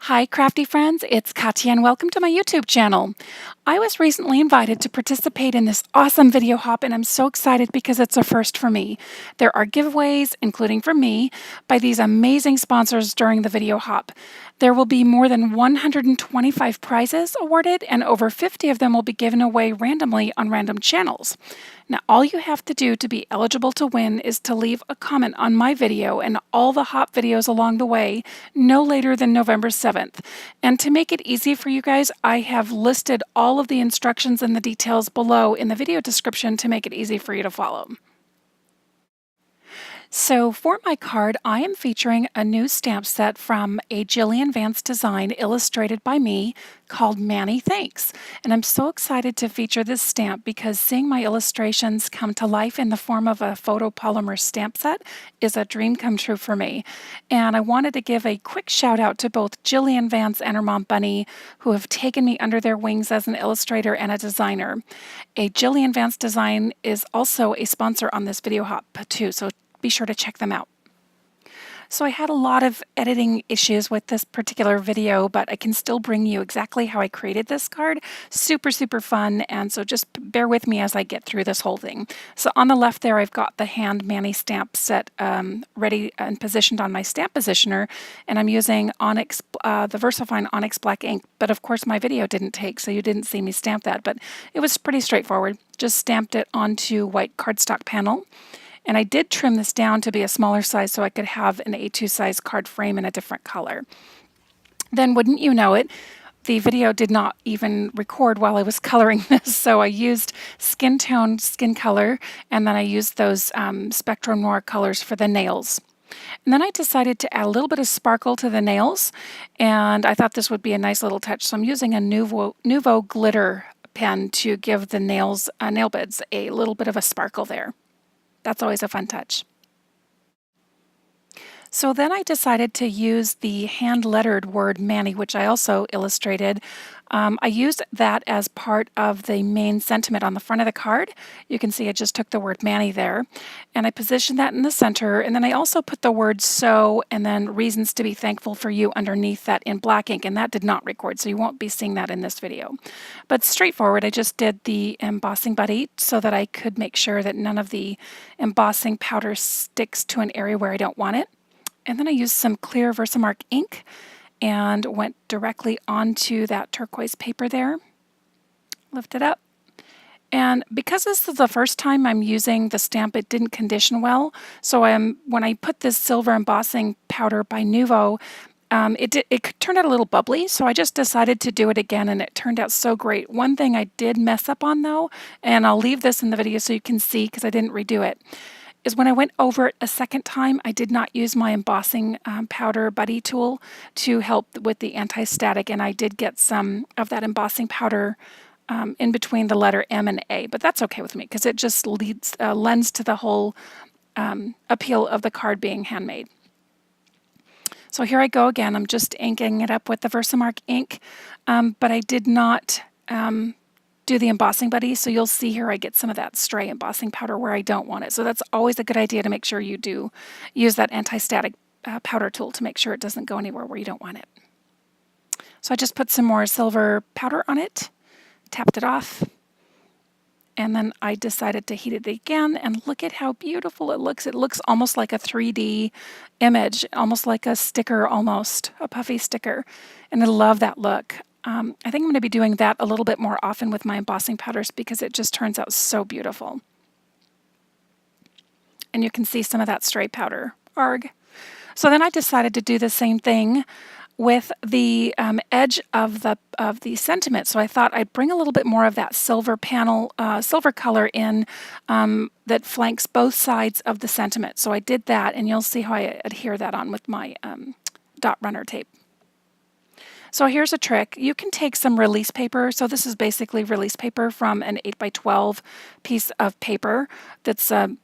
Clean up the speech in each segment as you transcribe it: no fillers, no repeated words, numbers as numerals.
Hi, crafty friends, it's Kathya and welcome to my YouTube channel. I was recently invited to participate in this awesome video hop and I'm so excited because it's a first for me. There are giveaways, including from me, by these amazing sponsors during the video hop. There will be more than 125 prizes awarded and over 50 of them will be given away randomly on random channels. Now, all you have to do to be eligible to win is to leave a comment on my video and all the hop videos along the way no later than November 7th. And to make it easy for you guys, I have listed all of the instructions and the details below in the video description to make it easy for you to follow. So for my card, I am featuring a new stamp set from a Jillian Vance design illustrated by me called Manny Thanks. And I'm so excited to feature this stamp because seeing my illustrations come to life in the form of a photopolymer stamp set is a dream come true for me. And I wanted to give a quick shout out to both Jillian Vance and her mom Bunny, who have taken me under their wings as an illustrator and a designer. A Jillian Vance design is also a sponsor on this video hop too, so be sure to check them out. So I had a lot of editing issues with this particular video, but I can still bring you exactly how I created this card. Super, super fun, and so just bear with me as I get through this whole thing. So on the left there, I've got the hand Manny stamp set ready and positioned on my stamp positioner, and I'm using Onyx, the VersaFine Onyx Black ink, but of course my video didn't take, so you didn't see me stamp that, but it was pretty straightforward. Just stamped it onto white cardstock panel. And I did trim this down to be a smaller size so I could have an A2 size card frame in a different color. Then wouldn't you know it, the video did not even record while I was coloring this, so I used skin tone skin color, and then I used those Spectrum Noir colors for the nails. And then I decided to add a little bit of sparkle to the nails, and I thought this would be a nice little touch, so I'm using a Nouveau glitter pen to give the nail beds a little bit of a sparkle there. That's always a fun touch. So then I decided to use the hand-lettered word Manny, which I also illustrated. I used that as part of the main sentiment on the front of the card. You can see I just took the word Manny there, and I positioned that in the center, and then I also put the word so and then reasons to be thankful for you underneath that in black ink, and that did not record, so you won't be seeing that in this video. But straightforward, I just did the embossing buddy so that I could make sure that none of the embossing powder sticks to an area where I don't want it. And then I used some clear Versamark ink and went directly onto that turquoise paper there. Lift it up. And because this is the first time I'm using the stamp, it didn't condition well. So when I put this silver embossing powder by Nouveau, it turned out a little bubbly, so I just decided to do it again, and it turned out so great. One thing I did mess up on, though, and I'll leave this in the video so you can see because I didn't redo it, is when I went over it a second time, I did not use my embossing powder buddy tool to help with the anti-static, and I did get some of that embossing powder in between the letter M and A, but that's okay with me because it just lends to the whole appeal of the card being handmade. So here I go again. I'm just inking it up with the Versamark ink, but I did not do the embossing buddy, so you'll see here I get some of that stray embossing powder where I don't want it. So that's always a good idea to make sure you do use that anti-static powder tool to make sure it doesn't go anywhere where you don't want it. So I just put some more silver powder on it, tapped it off, and then I decided to heat it again, and look at how beautiful it looks. It looks almost like a 3D image, almost like a sticker, almost a puffy sticker, and I love that look. I think I'm going to be doing that a little bit more often with my embossing powders because it just turns out so beautiful. And you can see some of that stray powder. Arg. So then I decided to do the same thing with the edge of the sentiment. So I thought I'd bring a little bit more of that silver panel, silver color in that flanks both sides of the sentiment. So I did that, and you'll see how I adhere that on with my dot runner tape. So here's a trick. You can take some release paper. So this is basically release paper from an 8x12 piece of paper that's some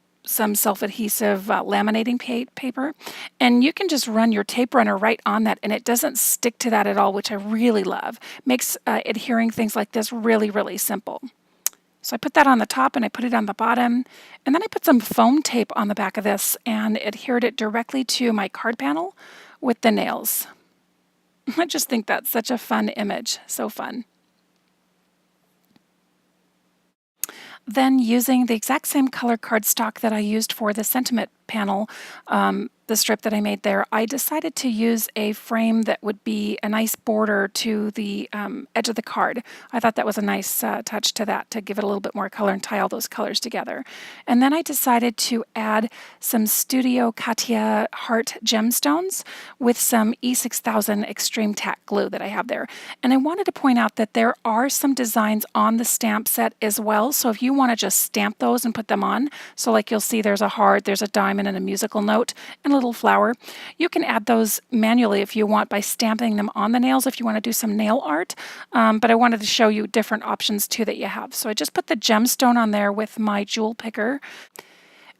self-adhesive laminating paper. And you can just run your tape runner right on that, and it doesn't stick to that at all, which I really love. Makes adhering things like this really, really simple. So I put that on the top and I put it on the bottom, and then I put some foam tape on the back of this and adhered it directly to my card panel with the nails. I just think that's such a fun image. So fun. Then using the exact same color cardstock that I used for the sentiment panel, the strip that I made there, I decided to use a frame that would be a nice border to the edge of the card. I thought that was a nice touch to that, to give it a little bit more color and tie all those colors together. And then I decided to add some Studio Kathya heart gemstones with some E6000 Extreme Tack glue that I have there. And I wanted to point out that there are some designs on the stamp set as well, so if you want to just stamp those and put them on, so like you'll see there's a heart, there's a diamond and a musical note, and a little flower. You can add those manually if you want by stamping them on the nails if you want to do some nail art, but I wanted to show you different options too that you have. So I just put the gemstone on there with my jewel picker.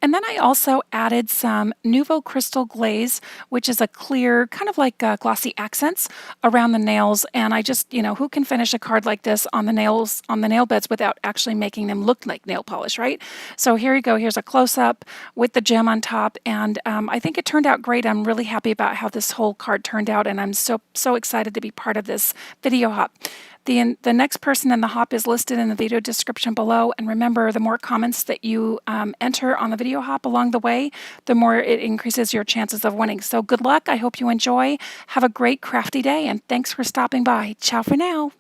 And then I also added some Nouveau Crystal Glaze, which is a clear, kind of like glossy accents around the nails. And I just, who can finish a card like this on the nails, on the nail beds without actually making them look like nail polish, right? So here you go. Here's a close-up with the gem on top. And I think it turned out great. I'm really happy about how this whole card turned out. And I'm so excited to be part of this video hop. The next person in the hop is listed in the video description below. And remember, the more comments that you enter on the video hop along the way, the more it increases your chances of winning. So good luck. I hope you enjoy. Have a great crafty day, and thanks for stopping by. Ciao for now.